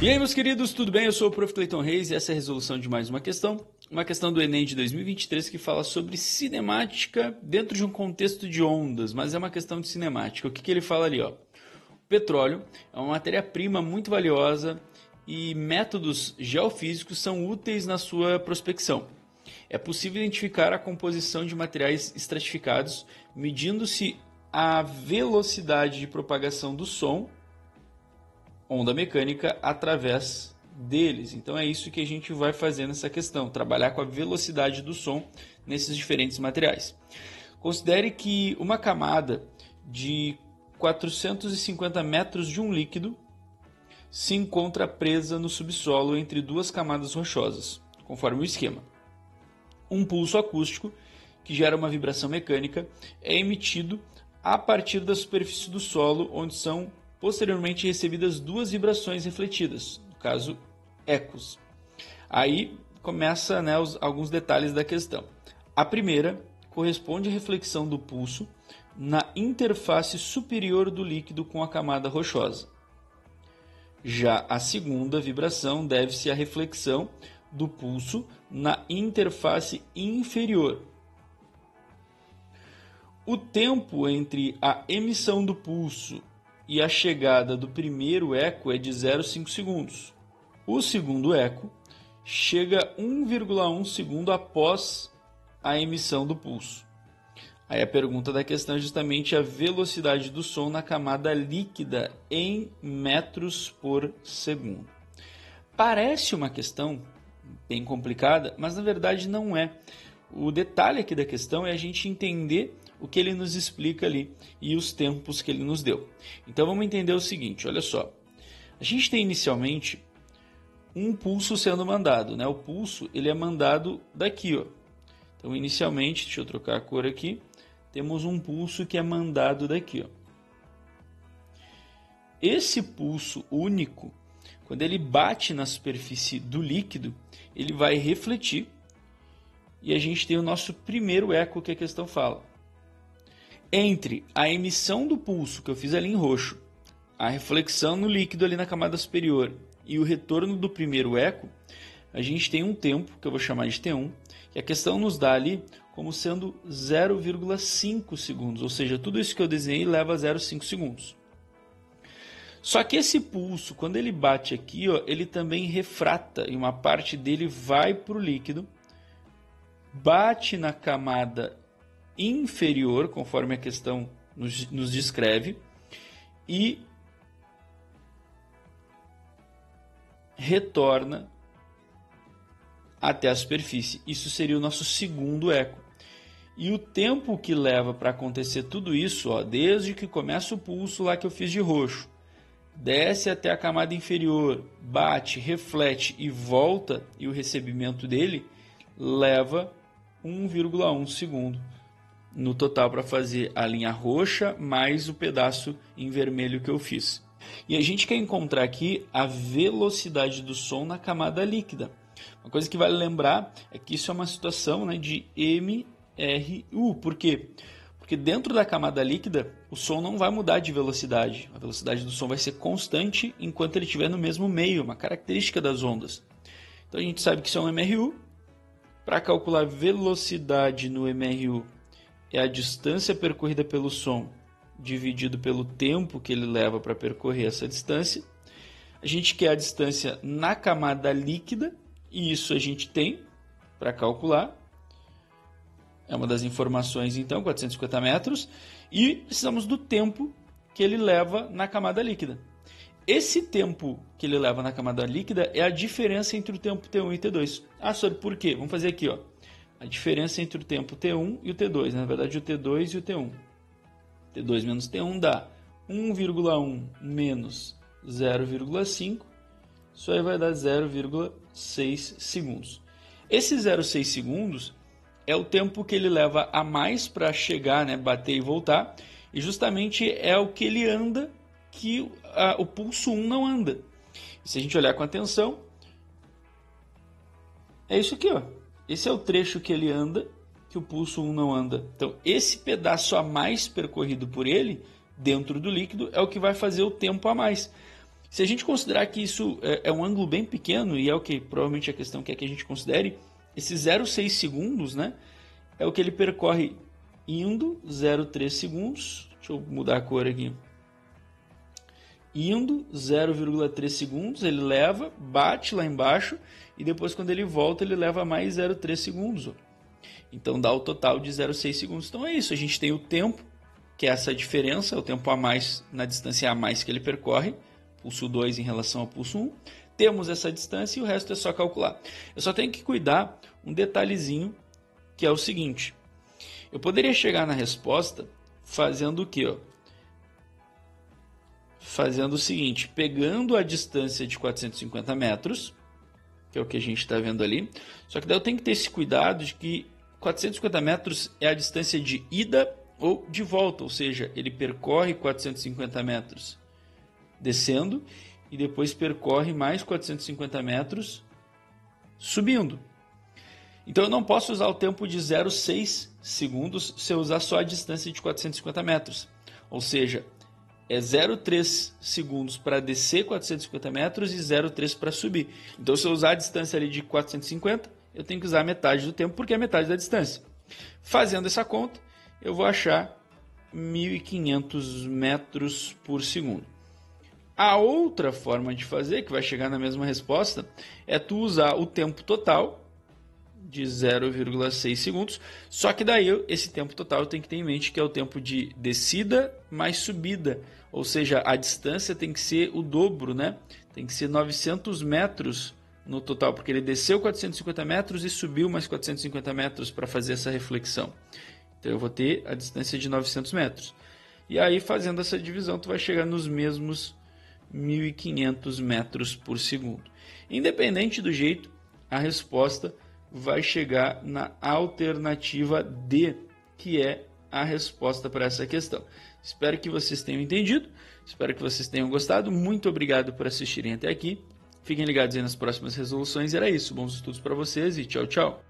E aí, meus queridos, tudo bem? Eu sou o Prof. Clayton Reis e essa é a resolução de mais uma questão do Enem de 2023 que fala sobre cinemática dentro de um contexto de ondas, mas é uma questão de cinemática. O que ele fala ali? Ó? O petróleo é uma matéria-prima muito valiosa e métodos geofísicos são úteis na sua prospecção. É possível identificar a composição de materiais estratificados medindo-se a velocidade de propagação do som, onda mecânica, através deles. Então é isso que a gente vai fazer nessa questão, trabalhar com a velocidade do som nesses diferentes materiais. Considere que uma camada de 450 metros de um líquido se encontra presa no subsolo entre duas camadas rochosas, conforme o esquema. Um pulso acústico, que gera uma vibração mecânica, é emitido a partir da superfície do solo, onde são posteriormente recebidas duas vibrações refletidas, no caso, ecos. Aí começa, alguns detalhes da questão. A primeira corresponde à reflexão do pulso na interface superior do líquido com a camada rochosa. Já a segunda vibração deve-se à reflexão do pulso na interface inferior. O tempo entre a emissão do pulso e a chegada do primeiro eco é de 0,5 segundos. O segundo eco chega 1,1 segundo após a emissão do pulso. Aí a pergunta da questão é justamente a velocidade do som na camada líquida em metros por segundo. Parece uma questão bem complicada, mas na verdade não é. O detalhe aqui da questão é a gente entender o que ele nos explica ali e os tempos que ele nos deu. Então vamos entender o seguinte, olha só. A gente tem inicialmente um pulso sendo mandado, né? O pulso ele é mandado daqui, ó. Então inicialmente, deixa eu trocar a cor aqui, temos um pulso que é mandado daqui, ó. Esse pulso único, quando ele bate na superfície do líquido, ele vai refletir e a gente tem o nosso primeiro eco que a questão fala. Entre a emissão do pulso, que eu fiz ali em roxo, a reflexão no líquido ali na camada superior e o retorno do primeiro eco, a gente tem um tempo, que eu vou chamar de T1, que a questão nos dá ali como sendo 0,5 segundos, ou seja, tudo isso que eu desenhei leva 0,5 segundos. Só que esse pulso, quando ele bate aqui, ó, ele também refrata e uma parte dele vai para o líquido, bate na camada inferior, conforme a questão nos descreve, e retorna até a superfície. Isso seria o nosso segundo eco. E o tempo que leva para acontecer tudo isso, ó, desde que começa o pulso lá que eu fiz de roxo, desce até a camada inferior, bate, reflete e volta, e o recebimento dele leva 1,1 segundo no total para fazer a linha roxa mais o pedaço em vermelho que eu fiz. E a gente quer encontrar aqui a velocidade do som na camada líquida. Uma coisa que vale lembrar é que isso é uma situação, né, de MRU. Por quê? Porque dentro da camada líquida o som não vai mudar de velocidade. A velocidade do som vai ser constante enquanto ele estiver no mesmo meio, uma característica das ondas. Então a gente sabe que isso é um MRU. Para calcular velocidade no MRU é a distância percorrida pelo som dividido pelo tempo que ele leva para percorrer essa distância. A gente quer a distância na camada líquida e isso a gente tem para calcular. É uma das informações então, 450 metros. E precisamos do tempo que ele leva na camada líquida. Esse tempo que ele leva na camada líquida é a diferença entre o tempo T1 e T2. Ah, sabe por quê? Vamos fazer aqui, ó. A diferença entre o tempo T1 e o T2. Na verdade, o T2 e o T1. T2 menos T1 dá 1,1 menos 0,5. Isso aí vai dar 0,6 segundos. Esse 0,6 segundos é o tempo que ele leva a mais para chegar, né, bater e voltar. E justamente é o que ele anda que o pulso 1 não anda. E se a gente olhar com atenção, é isso aqui, ó. Esse é o trecho que ele anda, que o pulso 1 não anda. Então, esse pedaço a mais percorrido por ele, dentro do líquido, é o que vai fazer o tempo a mais. Se a gente considerar que isso é um ângulo bem pequeno, e é o que provavelmente a questão quer que a gente considere, esses 0,6 segundos, né, é o que ele percorre indo, 0,3 segundos, deixa eu mudar a cor aqui, indo 0,3 segundos, ele leva, bate lá embaixo, e depois quando ele volta ele leva mais 0,3 segundos. Ó. Então dá o total de 0,6 segundos. Então é isso, a gente tem o tempo, que é essa diferença, o tempo a mais na distância a mais que ele percorre, pulso 2 em relação ao pulso 1. Temos essa distância e o resto é só calcular. Eu só tenho que cuidar um detalhezinho, que é o seguinte. Eu poderia chegar na resposta fazendo o quê? Ó? Fazendo o seguinte, pegando a distância de 450 metros, que é o que a gente está vendo ali, só que daí eu tenho que ter esse cuidado de que 450 metros é a distância de ida ou de volta, ou seja, ele percorre 450 metros descendo e depois percorre mais 450 metros subindo. Então eu não posso usar o tempo de 0,6 segundos se eu usar só a distância de 450 metros, ou seja, é 0,3 segundos para descer 450 metros e 0,3 para subir. Então, se eu usar a distância ali de 450, eu tenho que usar metade do tempo, porque é metade da distância. Fazendo essa conta, eu vou achar 1.500 metros por segundo. A outra forma de fazer, que vai chegar na mesma resposta, é tu usar o tempo total de 0,6 segundos, só que daí esse tempo total eu tenho que ter em mente que é o tempo de descida mais subida, ou seja, a distância tem que ser o dobro, né? Tem que ser 900 metros no total, porque ele desceu 450 metros e subiu mais 450 metros para fazer essa reflexão. Então eu vou ter a distância de 900 metros. E aí, fazendo essa divisão, tu vai chegar nos mesmos 1.500 metros por segundo. Independente do jeito, a resposta vai chegar na alternativa D, que é a resposta para essa questão. Espero que vocês tenham entendido, espero que vocês tenham gostado. Muito obrigado por assistirem até aqui. Fiquem ligados aí nas próximas resoluções. Era isso, bons estudos para vocês e tchau, tchau.